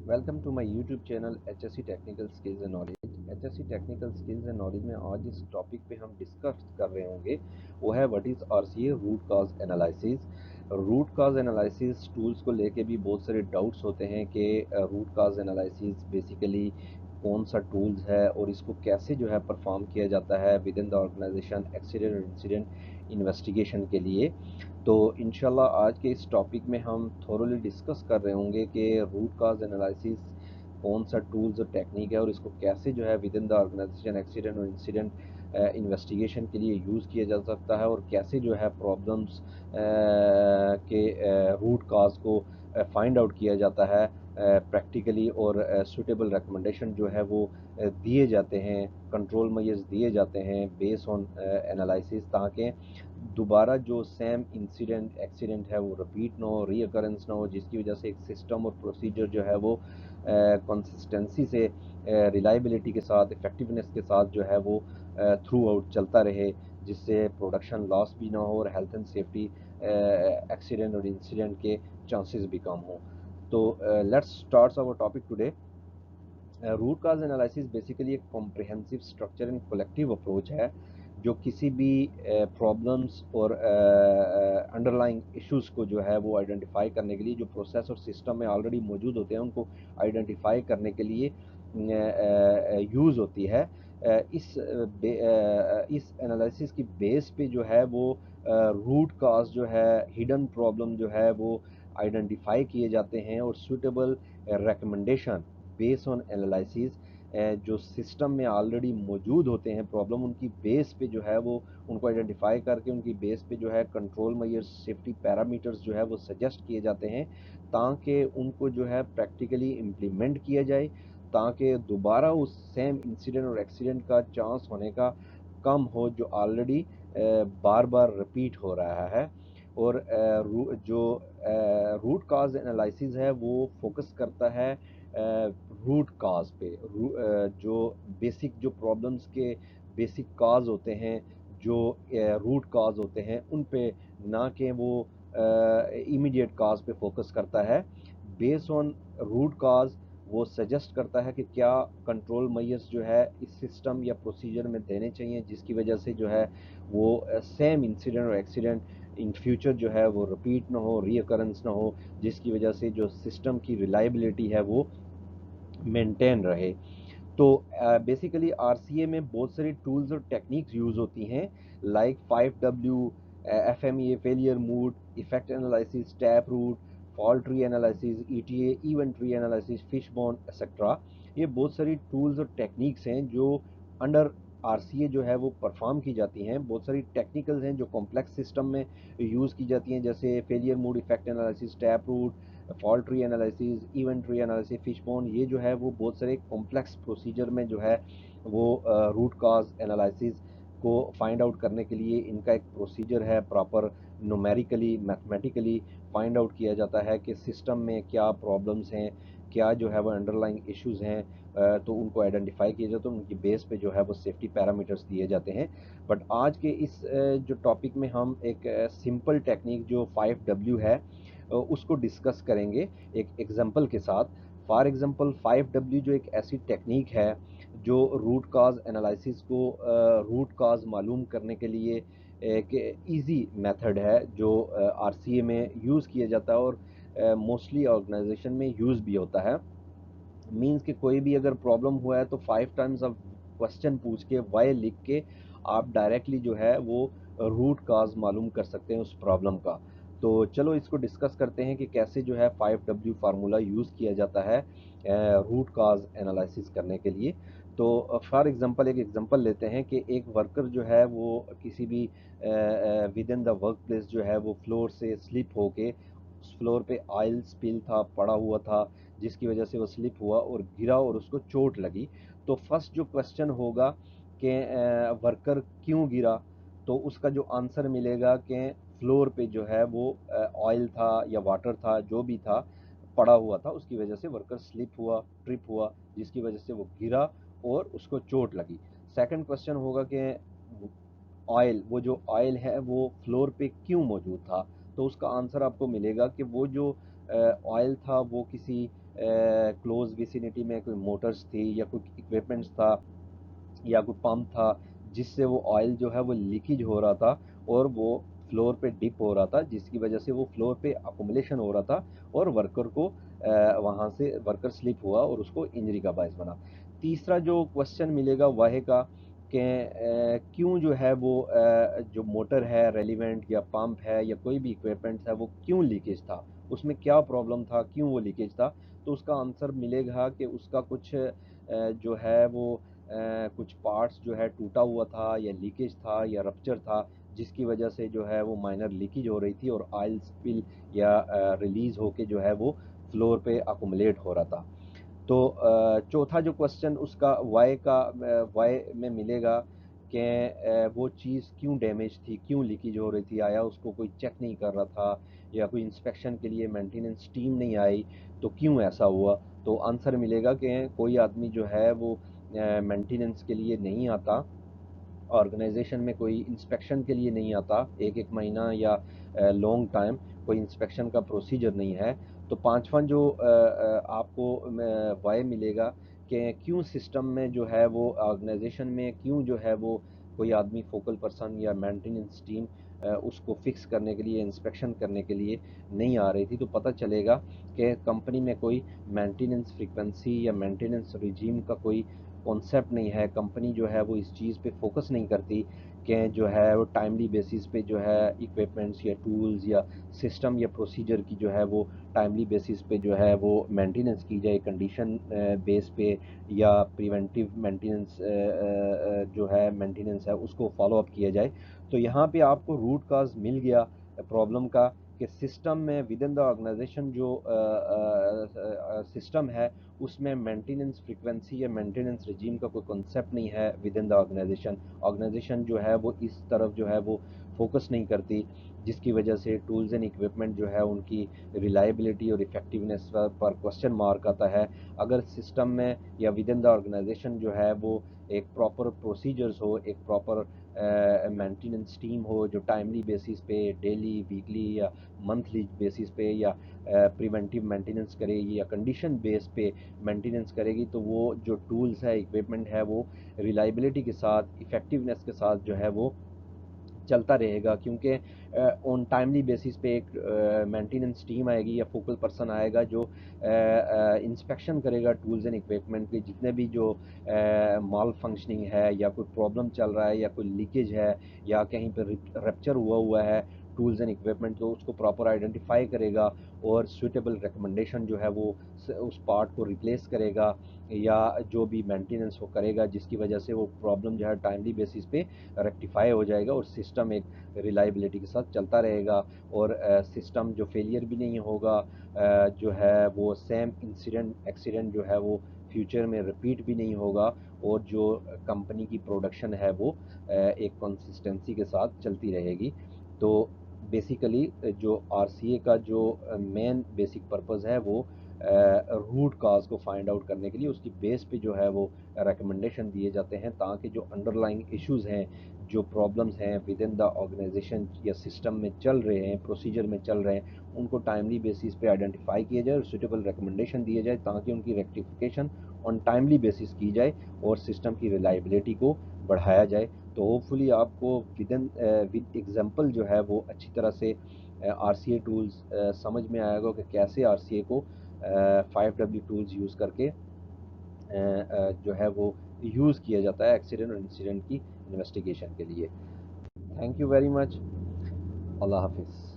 Welcome to my YouTube channel HSC technical skills and knowledge. HSC technical skills and knowledge में आज इस topic पे हम discuss कर रहे होंगे वो है what is RCA root cause analysis. Root cause analysis tools को लेके भी बहुत सारे डाउट्स होते हैं कि रूट काज एनालिसिस बेसिकली कौन सा टूल्स है और इसको कैसे जो है परफॉर्म किया जाता है within the organisation accident और इंसिडेंट इन्वेस्टिगेशन के लिए। तो इंशाल्लाह आज के इस टॉपिक में हम थोरोली डिस्कस कर रहे होंगे कि रूट काज एनालिसिस कौन सा टूल्स और टेक्निक है और इसको कैसे जो है within the organisation accident और इंसिडेंट इन्वेस्टिगेशन के लिए यूज़ किया जा सकता है और कैसे जो है प्रॉब्लम्स के रूट काज को फाइंड आउट किया जाता है प्रैक्टिकली और सूटेबल रिकमेंडेशन जो है वो दिए जाते हैं, कंट्रोल मेजर्स दिए जाते हैं बेस्ड ऑन एनालिसिस, ताकि दोबारा जो सेम इंसिडेंट एक्सीडेंट है वो रिपीट ना हो, रीअकरेंस ना हो, जिसकी वजह से एक सिस्टम और प्रोसीजर जो है वो कंसिस्टेंसी से, रिलायबिलिटी के साथ, इफेक्टिवनेस के साथ जो है वो थ्रू आउट चलता रहे, जिससे प्रोडक्शन लॉस भी ना हो और हेल्थ एंड सेफ्टी एक्सीडेंट और इंसिडेंट के चांसेस भी कम हो। तो let's start our topic today. Root cause analysis basically एक comprehensive structure and collective approach है जो किसी भी प्रॉब्लम्स और अंडरलाइंग इश्यूज को जो है वो आइडेंटिफाई करने के लिए, जो प्रोसेस और सिस्टम में ऑलरेडी मौजूद होते हैं उनको आइडेंटिफाई करने के लिए यूज़ होती है। इस एनालिसिस की बेस पे जो है वो रूट काज जो है, हिडन प्रॉब्लम जो है वो आइडेंटिफाई किए जाते हैं और suitable recommendation based on analysis जो सिस्टम में ऑलरेडी मौजूद होते हैं प्रॉब्लम, उनकी बेस पे जो है वो उनको आइडेंटिफाई करके उनकी बेस पे जो है कंट्रोल मेजर्स, सेफ्टी पैरामीटर्स जो है वो सजेस्ट किए जाते हैं, ताकि उनको जो है प्रैक्टिकली इम्प्लीमेंट किया जाए, ताकि दोबारा उस सेम इंसिडेंट और एक्सीडेंट का चांस होने का कम हो जो ऑलरेडी बार बार रिपीट हो रहा है। और जो रूट काज एनालिसिस है वो फोकस करता है रूट काज पे, जो बेसिक जो प्रॉब्लम्स के बेसिक काज होते हैं, जो रूट काज होते हैं उन पे, ना कि वो इमीडिएट काज पे फोकस करता है। बेस्ड ऑन रूट काज वो सजेस्ट करता है कि क्या कंट्रोल मेजर्स जो है इस सिस्टम या प्रोसीजर में देने चाहिए जिसकी वजह से जो है वो सेम इंसिडेंट और एक्सीडेंट इन फ्यूचर जो है वो रिपीट ना हो, रीअकरेंस ना हो, जिसकी वजह से जो सिस्टम की रिलायबिलिटी है वो मेंटेन रहे। तो बेसिकली आरसीए में बहुत सारी टूल्स और टेक्निक्स यूज़ होती हैं, like 5W, FMEA, failure mode, effect analysis, tap root, fault tree analysis, ETA, event tree analysis, fishbone etcetera. ये बहुत सारी टूल्स और टेक्निक्स हैं जो अंडर आरसीए जो है वो परफॉर्म की जाती हैं। बहुत सारी टेक्निकल्स हैं जो कॉम्प्लेक्स सिस्टम में यूज़ की जाती हैं, जैसे failure mode effect analysis, tap root, fault tree analysis, event tree analysis, fishbone. ये जो है वो बहुत सारे कॉम्प्लेक्स प्रोसीजर में जो है वो रूट काज एनालिसिस को फाइंड आउट करने के लिए इनका एक प्रोसीजर है, proper numerically mathematically find out किया जाता है कि सिस्टम में क्या प्रॉब्लम्स हैं, क्या जो है वो अंडरलाइंग इश्यूज हैं, तो उनको आइडेंटिफाई किया जाता है, उनकी बेस पे जो है वो सेफ्टी पैरामीटर्स दिए जाते हैं। बट आज के इस जो टॉपिक में हम एक सिंपल टेक्निक जो 5W है उसको डिस्कस करेंगे एक एग्जांपल के साथ। फॉर एग्जांपल 5W जो एक ऐसी टेक्निक है जो रूट काज एनालिसिस को रूट काज मालूम करने के लिए एक इजी मेथड है जो आरसीए में यूज़ किया जाता है और मोस्टली ऑर्गेनाइजेशन में यूज़ भी होता है। मीन्स कि कोई भी अगर प्रॉब्लम हुआ है तो 5 टाइम्स ऑफ क्वेश्चन पूछ के, वाई लिख के आप डायरेक्टली जो है वो रूट काज मालूम कर सकते हैं उस प्रॉब्लम का। तो चलो इसको डिस्कस करते हैं कि कैसे जो है 5W फार्मूला यूज़ किया जाता है रूट काज एनालिसिस करने के लिए। तो फॉर एग्जांपल एक एग्जांपल लेते हैं कि एक वर्कर जो है वो किसी भी with in the work place जो है वो फ्लोर से स्लिप होके, उस फ्लोर पे ऑयल स्पिल था, पड़ा हुआ था, जिसकी वजह से वो स्लिप हुआ और गिरा और उसको चोट लगी। तो फर्स्ट जो क्वेश्चन होगा कि वर्कर क्यों गिरा, तो उसका जो आंसर मिलेगा कि फ्लोर पे जो है वो ऑयल था या वाटर था, जो भी था पड़ा हुआ था, उसकी वजह से वर्कर स्लिप हुआ, ट्रिप हुआ, जिसकी वजह से वो गिरा और उसको चोट लगी। सेकंड क्वेश्चन होगा कि ऑयल, वो जो ऑयल है वो फ्लोर पे क्यों मौजूद था, तो उसका आंसर आपको मिलेगा कि वो जो ऑयल था वो किसी क्लोज विसिनिटी में कोई मोटर्स थी या कोई इक्विपमेंट्स था या कोई पंप था जिससे वो ऑयल जो है वो लीकेज हो रहा था और वो फ्लोर पे डिप हो रहा था, जिसकी वजह से वो फ्लोर पे अकोमोलेशन हो रहा था और वर्कर को वहाँ से वर्कर स्लिप हुआ और उसको इंजरी का बायस बना। तीसरा जो क्वेश्चन मिलेगा वह का कि क्यों जो है वो जो मोटर है रेलिवेंट या पंप है या कोई भी इक्विपमेंट है वो क्यों लीकेज था, उसमें क्या प्रॉब्लम था, क्यों वो लीकेज था। तो उसका आंसर मिलेगा कि उसका कुछ जो है वो कुछ पार्ट्स जो है टूटा हुआ था या लीकेज था या रप्चर था, जिसकी वजह से जो है वो माइनर लीकेज हो रही थी और ऑयल स्पिल या रिलीज होके जो है वो फ्लोर पे अकोमोलेट हो रहा था। तो चौथा जो क्वेश्चन उसका वाई का वाई में मिलेगा कि वो चीज़ क्यों डैमेज थी, क्यों लीकेज हो रही थी, आया उसको कोई चेक नहीं कर रहा था या कोई इंस्पेक्शन के लिए मेंटेनेंस टीम नहीं आई, तो क्यों ऐसा हुआ। तो आंसर मिलेगा कि कोई आदमी जो है वो मेंटेनेंस के लिए नहीं आता, ऑर्गेनाइजेशन में कोई इंस्पेक्शन के लिए नहीं आता, एक एक महीना या लॉन्ग टाइम कोई इंस्पेक्शन का प्रोसीजर नहीं है। तो पांचवा जो आपको वाई मिलेगा कि क्यों सिस्टम में जो है वो ऑर्गेनाइजेशन में क्यों जो है वो कोई आदमी फोकल पर्सन या मेंटेनेंस टीम उसको फिक्स करने के लिए इंस्पेक्शन करने के लिए नहीं आ रही थी। तो पता चलेगा कि कंपनी में कोई मेंटेनेंस फ्रीक्वेंसी या मेंटेनेंस रिजीम का कोई कॉन्सेप्ट नहीं है, कंपनी जो है वो इस चीज़ पे फोकस नहीं करती कि जो है वो टाइमली बेसिस पे जो है इक्विपमेंट्स या टूल्स या सिस्टम या प्रोसीजर की जो है वो टाइमली बेसिस पे जो है वो मेंटेनेंस की जाए, कंडीशन बेस पे या प्रिवेंटिव मेंटेनेंस जो है मेंटेनेंस है उसको फॉलो अप किया जाए। तो यहाँ पे आपको रूट काज मिल गया प्रॉब्लम का कि सिस्टम में विद इन द ऑर्गेनाइजेशन जो सिस्टम है उसमें मेंटेनेंस फ्रीक्वेंसी या मेंटेनेंस रिजीम का कोई कॉन्सेप्ट नहीं है within the organisation. Organisation जो है वो इस तरफ जो है वो फोकस नहीं करती, जिसकी वजह से टूल्स एंड इक्विपमेंट जो है उनकी रिलायबिलिटी और इफेक्टिवनेस पर क्वेश्चन मार्क आता है। अगर सिस्टम में या विद इन द ऑर्गेनाइजेशन जो है वो एक प्रॉपर प्रोसीजर्स हो, एक प्रॉपर मेंटेनेंस टीम हो जो टाइमली बेसिस पे डेली वीकली या मंथली बेसिस पे या प्रिवेंटिव मेंटेनेंस करेगी या कंडीशन बेस पे मेंटेनेंस करेगी, तो वो जो टूल्स है इक्विपमेंट है वो रिलायबिलिटी के साथ इफ़ेक्टिवनेस के साथ जो है वो चलता रहेगा। क्योंकि ऑन टाइमली बेसिस पे एक मेंटेनेंस टीम आएगी या फोकल पर्सन आएगा जो इंस्पेक्शन करेगा टूल्स एंड इक्विपमेंट के जितने भी जो माल फंक्शनिंग है या कोई प्रॉब्लम चल रहा है या कोई लीकेज है या कहीं पर रप्चर हुआ हुआ है टूल्स एंड इक्विपमेंट, तो उसको प्रॉपर आइडेंटिफाई करेगा और सुटेबल रिकमेंडेशन जो है वो उस पार्ट को रिप्लेस करेगा या जो भी मेंटेनेंस वो करेगा, जिसकी वजह से वो प्रॉब्लम जो है टाइमली बेसिस पे रेक्टिफाई हो जाएगा और सिस्टम एक रिलायबिलिटी के साथ चलता रहेगा और सिस्टम जो फेलियर भी नहीं होगा, जो है वो सेम इंसिडेंट एक्सीडेंट जो है वो फ्यूचर में रिपीट भी नहीं होगा और जो कंपनी की प्रोडक्शन है वो एक कंसिस्टेंसी के साथ चलती रहेगी। तो बेसिकली जो आरसीए का जो मेन बेसिक पर्पस है वो रूट काज को फाइंड आउट करने के लिए उसकी बेस पे जो है वो रिकमेंडेशन दिए जाते हैं, ताकि जो अंडरलाइंग इश्यूज हैं, जो प्रॉब्लम्स हैं विद इन द ऑर्गेनाइजेशन या सिस्टम में चल रहे हैं, प्रोसीजर में चल रहे हैं, उनको टाइमली बेसिस पे आइडेंटिफाई किया जाए और सुटेबल रिकमेंडेशन दिए जाए ताकि उनकी रेक्टिफिकेशन ऑन टाइमली बेसिस की जाए और सिस्टम की रिलायबिलिटी को बढ़ाया जाए। तो होपफुली आपको विद एग्जांपल जो है वो अच्छी तरह से आर सी ए टूल्स समझ में आएगा कि कैसे आर सी ए को 5W टूल्स यूज़ करके जो है वो यूज़ किया जाता है एक्सीडेंट और इंसिडेंट की इन्वेस्टिगेशन के लिए। Thank you very much. Allah हाफिज़।